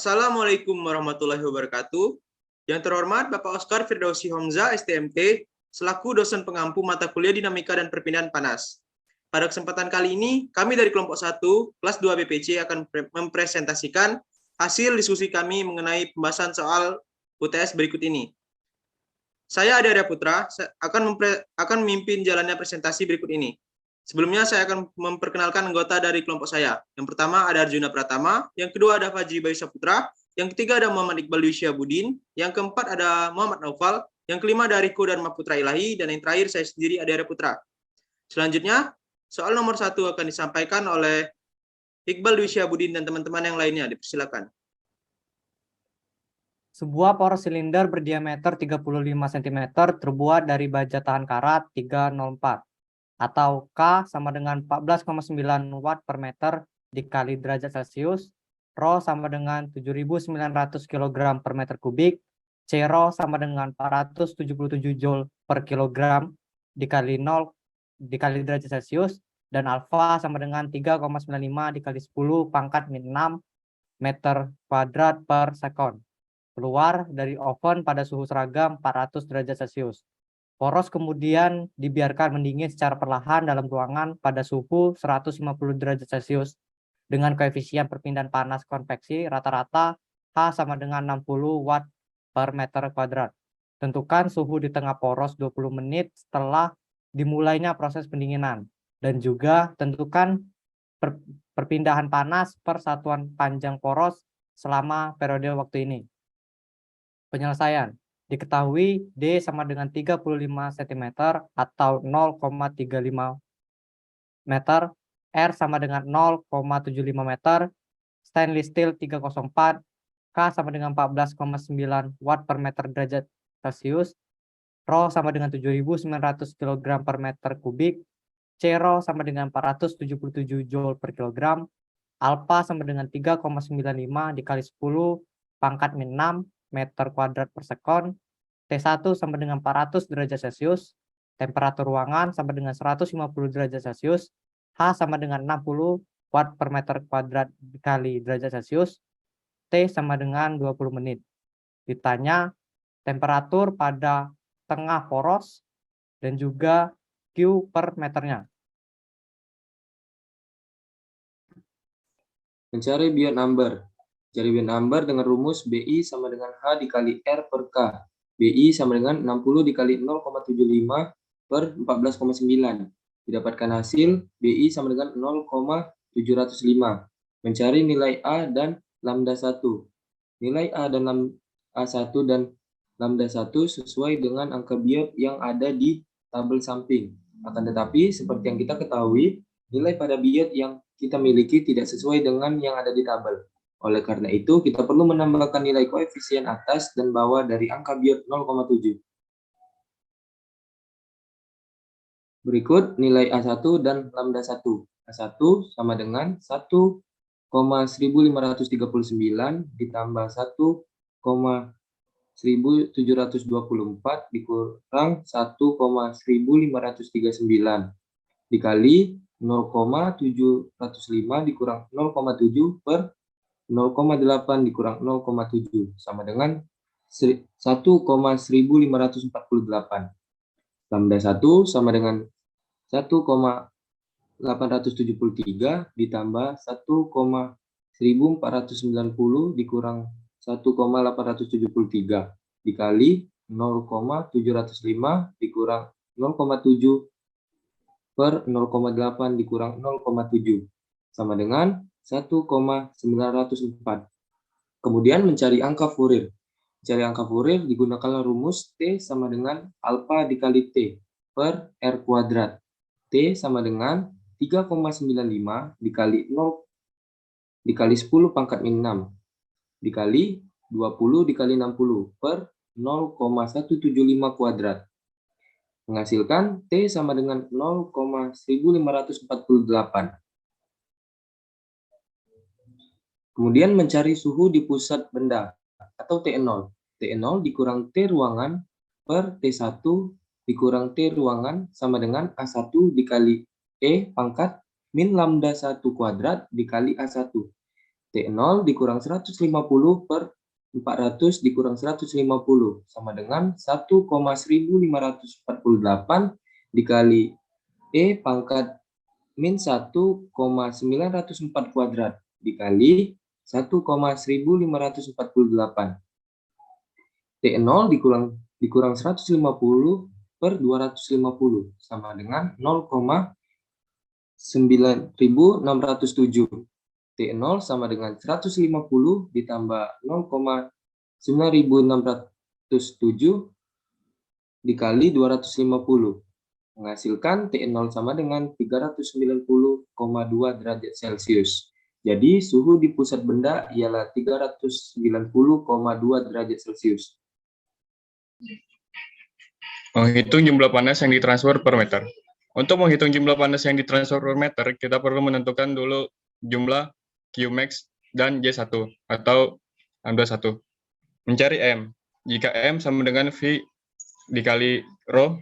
Assalamualaikum warahmatullahi wabarakatuh. Yang terhormat Bapak Oscar Firdausi Homza, STMT, selaku dosen pengampu mata kuliah Dinamika dan Perpindahan Panas. Pada kesempatan kali ini, kami dari kelompok 1, kelas 2 BPC akan mempresentasikan hasil diskusi kami mengenai pembahasan soal UTS berikut ini. Saya Adi Putra akan memimpin jalannya presentasi berikut ini. Sebelumnya saya akan memperkenalkan anggota dari kelompok saya. Yang pertama ada Arjuna Pratama, yang kedua ada Fajri Bayu Saputra, yang ketiga ada Muhammad Iqbal Dwi Syihabuddin, yang keempat ada Muhammad Naufal, yang kelima ada Riko Dharma Putra Ilahi, dan yang terakhir saya sendiri Adi Putra. Selanjutnya, soal nomor 1 akan disampaikan oleh Iqbal Dwi Syihabuddin dan teman-teman yang lainnya. Dipersilakan. Sebuah poros silinder berdiameter 35 cm terbuat dari baja tahan karat 304 atau K sama dengan 14,9 watt per meter dikali derajat Celcius, Rho sama dengan 7.900 kg per meter kubik, C Rho sama dengan 477 Joule per kilogram dikali 0 dikali derajat Celcius, dan alfa sama dengan 3,95 dikali 10 pangkat min 6 meter kuadrat per sekon. Keluar dari oven pada suhu seragam 400 derajat Celcius. Poros kemudian dibiarkan mendingin secara perlahan dalam ruangan pada suhu 150 derajat Celcius dengan koefisien perpindahan panas konveksi rata-rata H sama dengan 60 watt per meter kuadrat. Tentukan suhu di tengah poros 20 menit setelah dimulainya proses pendinginan. Dan juga tentukan perpindahan panas per satuan panjang poros selama periode waktu ini. Penyelesaian. Diketahui D sama dengan 35 cm atau 0,35 meter, R sama dengan 0,75 meter, stainless steel 304, K sama dengan 14,9 watt per meter derajat Celcius, Rho sama dengan 7.900 kg per meter kubik, C Rho sama dengan 477 Joule per kilogram, alpha sama dengan 3,95 dikali 10 pangkat min 6 meter kuadrat per sekon, T1 sama dengan 400 derajat Celcius, temperatur ruangan sama dengan 150 derajat Celcius, H sama dengan 60 watt per meter kuadrat dikali derajat Celcius, T sama dengan 20 menit. Ditanya temperatur pada tengah poros dan juga Q per meternya. Mencari Biot number. Cari Biot number dengan rumus BI sama dengan H dikali R per K. BI sama dengan 60 dikali 0,75 per 14,9. Didapatkan hasil BI sama dengan 0,705. Mencari nilai A dan lambda 1. Nilai A dan A1 dan lambda 1 sesuai dengan angka Biot yang ada di tabel samping. Akan tetapi, seperti yang kita ketahui, nilai pada Biot yang kita miliki tidak sesuai dengan yang ada di tabel. Oleh karena itu, kita perlu menambahkan nilai koefisien atas dan bawah dari angka Biot 0,7. Berikut nilai A1 dan lambda 1. A1 sama dengan 1,1539 ditambah 1,1724 dikurang 1,1539 dikali 0,705 dikurang 0,7 per 0,8 dikurang 0,7 sama dengan 1,1548. Lambda 1 sama dengan 1,873 ditambah 1,1490 dikurang 1,873 dikali 0,705 dikurang 0,7 per 0,8 dikurang 0,7 sama dengan 1,904. Kemudian mencari angka Fourier. Mencari angka Fourier digunakanlah rumus T sama dengan alfa dikali T per R kuadrat. T sama dengan 3,95 dikali 0 dikali 10 pangkat min 6 dikali 20 dikali 60 per 0,175 kuadrat. Menghasilkan T sama dengan 0,1548. Kemudian mencari suhu di pusat benda atau T0. T0 dikurang T ruangan per T1 dikurang T ruangan sama dengan A1 dikali E pangkat min lambda 1 kuadrat dikali A1. T T0 dikurang 150 per 400 dikurang 150 sama dengan 1,1548 dikali E pangkat min 1,904 kuadrat dikali 1,1548. T0 dikurang 150 per 250 sama dengan 0,9607. T0 sama dengan 150 ditambah 0,9607 dikali 250. Menghasilkan T0 sama dengan 390,2 derajat Celcius. Jadi suhu di pusat benda ialah 390,2 derajat Celcius. Menghitung jumlah panas yang ditransfer per meter. Untuk menghitung jumlah panas yang ditransfer per meter, kita perlu menentukan dulu jumlah Qmax dan J1 atau lambda 1. Mencari M. Jika M sama dengan V dikali rho,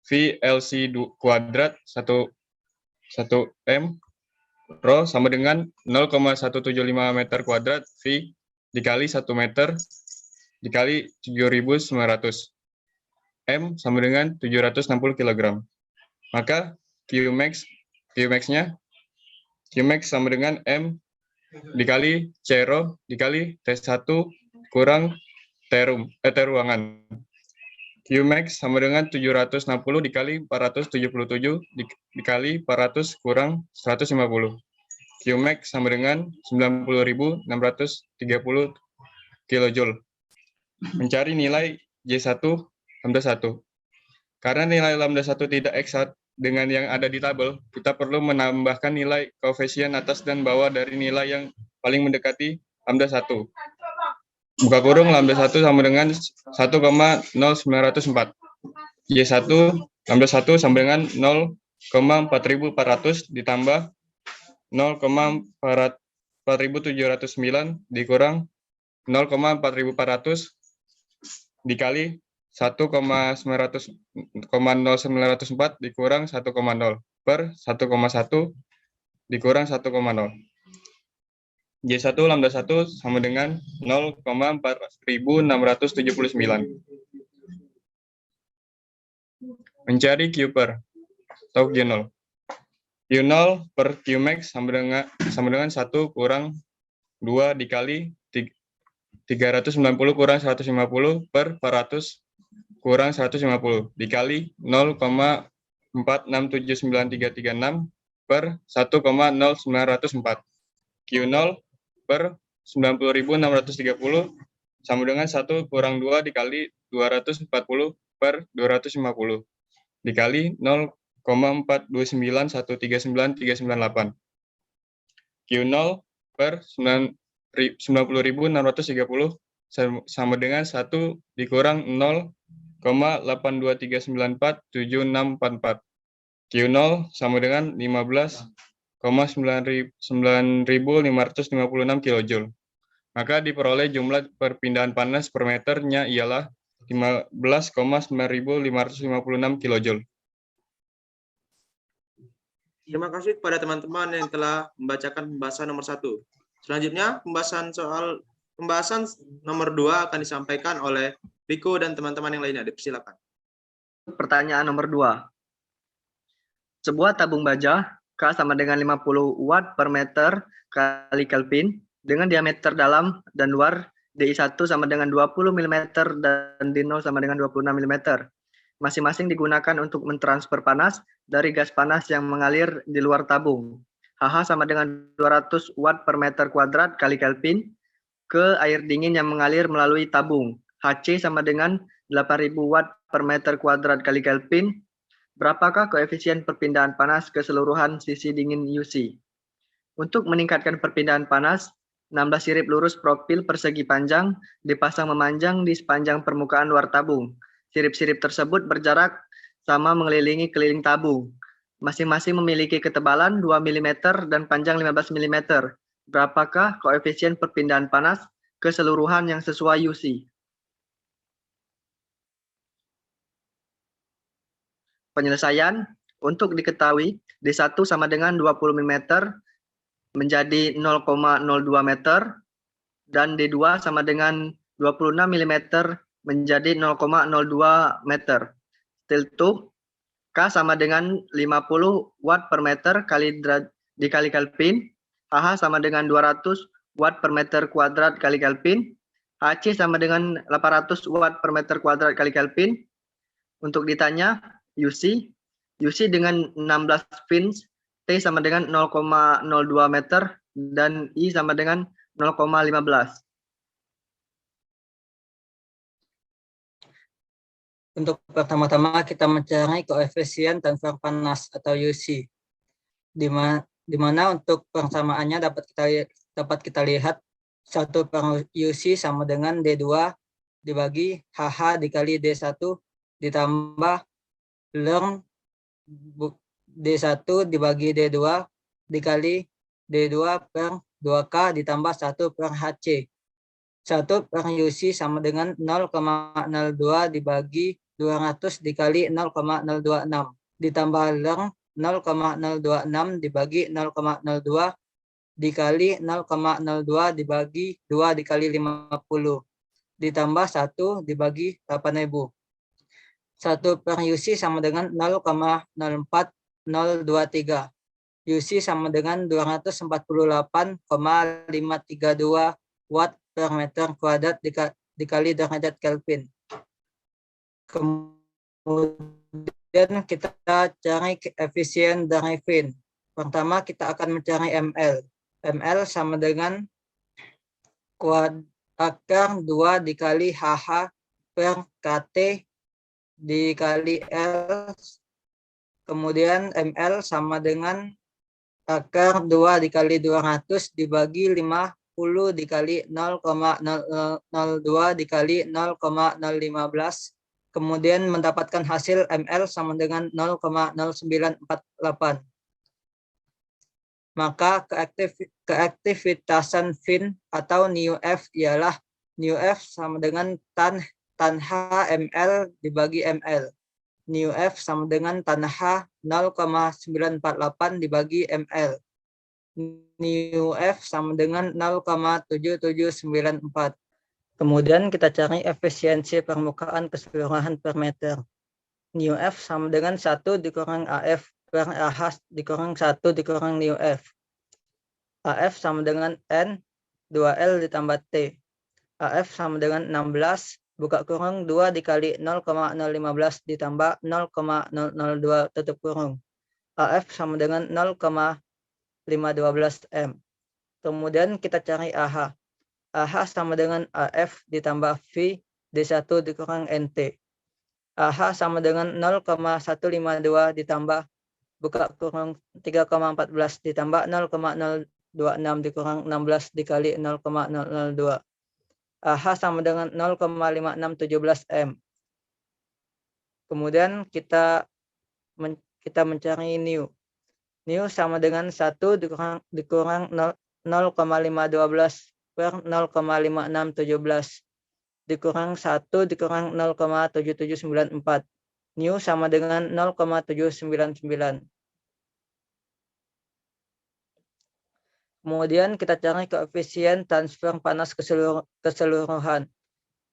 V LC kuadrat 1 M, rho sama dengan 0,175 meter kuadrat, V dikali 1 meter dikali 7.900. M sama dengan 760 kg. Maka Qmax-nya sama dengan M dikali C rho dikali T1 kurang T ruangan. Qmax sama dengan 760 dikali 477 dikali 400 kurang 150. Qmax sama dengan 90.630 kJ. Mencari nilai J1 lambda 1. Karena nilai lambda 1 tidak eksakt dengan yang ada di tabel, kita perlu menambahkan nilai koefisien atas dan bawah dari nilai yang paling mendekati lambda 1. Buka kurung lambda 1 sama dengan 1,0904. Y1 lambda 1 sama dengan 0,4400 ditambah 0,4709 dikurang 0,4400 dikali 1,0904 dikurang 1,0 per 1,1 dikurang 1,0. J1 lambda 1 sama dengan 0,4679. Mencari Q per atau Q0. Q0 per Qmax sama dengan 1 kurang 2 dikali 390 kurang 150 per 400 kurang 150 dikali 0,467936 per 1,0904. Q0 per 90.630 sama dengan 1 kurang 2 dikali 240 per 250 dikali 0,429139398. Q0 per 90.630 sama dengan 1 dikurang 0,82394764. Q0 sama dengan 15,9556 kJ. Maka diperoleh jumlah perpindahan panas per meternya ialah 15,9556 kJ. Terima kasih kepada teman-teman yang telah membacakan pembahasan nomor 1. Selanjutnya, pembahasan nomor 2 akan disampaikan oleh Riko dan teman-teman yang lainnya. Dipersilakan. Pertanyaan nomor 2. Sebuah tabung baja K sama dengan 50 watt per meter kali Kelvin dengan diameter dalam dan luar DI1 sama dengan 20 mm dan D0 sama dengan 26 mm. Masing-masing digunakan untuk mentransfer panas dari gas panas yang mengalir di luar tabung. HH sama dengan 200 watt per meter kuadrat kali Kelvin ke air dingin yang mengalir melalui tabung. HC sama dengan 8.000 watt per meter kuadrat kali Kelvin. Berapakah koefisien perpindahan panas keseluruhan sisi dingin UC? Untuk meningkatkan perpindahan panas, 16 sirip lurus profil persegi panjang dipasang memanjang di sepanjang permukaan luar tabung. Sirip-sirip tersebut berjarak sama mengelilingi keliling tabung. Masing-masing memiliki ketebalan 2 mm dan panjang 15 mm. Berapakah koefisien perpindahan panas keseluruhan yang sesuai UC? Penyelesaian, untuk diketahui D1 sama dengan 20 mm menjadi 0,02 meter, dan D2 sama dengan 26 mm menjadi 0,02 meter. Setelah K sama dengan 50 watt per meter dikali Kelvin, HH sama dengan 200 watt per meter kuadrat kali Kelvin, HC sama dengan 800 watt per meter kuadrat kali Kelvin. Untuk ditanya UC dengan 16 fins, T sama dengan 0,02 meter, dan I sama dengan 0,15. Untuk pertama-tama kita mencari koefisien transfer panas atau UC, di mana untuk persamaannya dapat kita lihat 1 per UC sama dengan D2 dibagi HH dikali D1 ditambah ln D1 dibagi D2 dikali D2 per 2K ditambah 1 per HC. 1 per UC sama dengan 0,02 dibagi 200 dikali 0,026 ditambah ln 0,026 dibagi 0,02 dikali 0,02 dibagi 2 dikali 50 ditambah 1 dibagi 8.000. 1 per UC sama dengan 0,04023. UC sama dengan 248,532 watt per meter kuadrat dikali derajat Kelvin. Kemudian kita cari efisien dari fin. Pertama kita akan mencari ML. ML sama dengan akar 2 dikali HH per KT dikali L. Kemudian ML sama dengan akar 2 dikali 200 dibagi 50 dikali 0,002 dikali 0,015. Kemudian mendapatkan hasil ML sama dengan 0,0948. Maka keaktivitasan fin atau µF ialah µF sama dengan tan H ML dibagi ML. µF sama dengan tan H 0,948 dibagi ML. µF sama dengan 0,7794. Kemudian kita cari efisiensi permukaan keseluruhan per meter. µF sama dengan 1 dikurang AF per AH dikurang 1 dikurang µF. AF sama dengan N 2L ditambah T. AF sama dengan 16 buka kurung 2 dikali 0,015 ditambah 0,002 tutup kurung. AF sama dengan 0,512 M. Kemudian kita cari AH. AH sama dengan AF ditambah V D1 dikurang NT. AH sama dengan 0,152 ditambah buka kurung 3,14 ditambah 0,026 dikurang 16 dikali 0,002. AH sama dengan 0,5617 M. Kemudian kita mencari µ. µ sama dengan 1 dikurang 0,512 per 0,5617 dikurang 1 dikurang 0,7794. µ sama dengan 0,799. Kemudian kita cari koefisien transfer panas keseluruhan.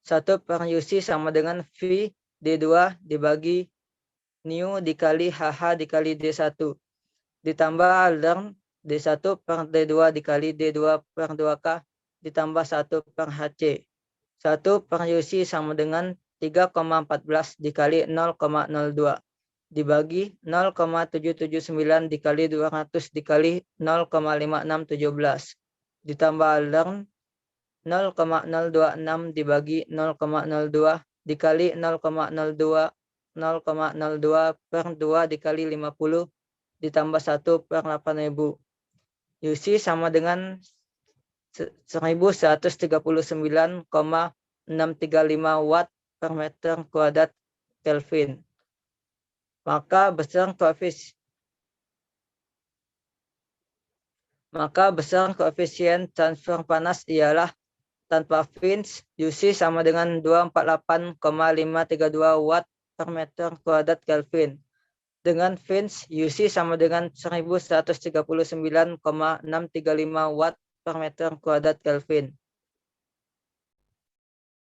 1 per UC sama dengan V D2 dibagi µ dikali HH dikali D1 ditambah ln D1 per D2 dikali D2 per 2K ditambah 1 per HC. 1 per UC sama dengan 3,14 dikali 0,02 dibagi 0,779 dikali 200 dikali 0,5617 ditambah ln 0,026 dibagi 0,02 dikali 0,02 per 2 dikali 50 ditambah 1 per 8.000. UC sama dengan 1139,635 watt per meter kuadrat Kelvin. Maka besar koefisien transfer panas ialah tanpa fins UC sama dengan 248,532 watt per meter kuadrat Kelvin. dengan Fins UC sama dengan 1139,635 Watt per meter kuadrat Kelvin.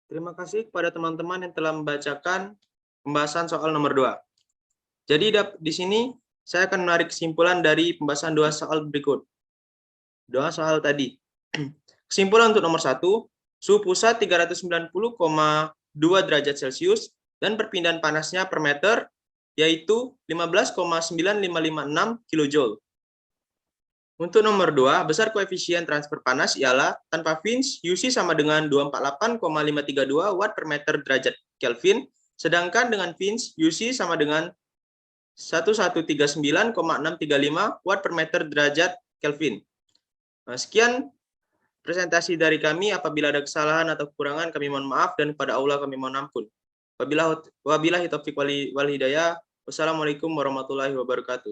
Terima kasih kepada teman-teman yang telah membacakan pembahasan soal nomor 2. Jadi di sini saya akan menarik kesimpulan dari pembahasan 2 soal berikut. 2 soal tadi. Kesimpulan untuk nomor 1, suhu pusat 390,2 derajat Celcius dan perpindahan panasnya per meter yaitu 15,9556 kJ. Untuk nomor 2, besar koefisien transfer panas ialah tanpa Fins, UC sama dengan 248,532 Watt per meter derajat Kelvin, sedangkan dengan Fins, UC sama dengan 1139,635 Watt per meter derajat Kelvin. Nah, sekian presentasi dari kami. Apabila ada kesalahan atau kekurangan, kami mohon maaf, dan kepada Allah kami mohon ampun. Wabillahi taufiq wal hidayah. Wassalamualaikum warahmatullahi wabarakatuh.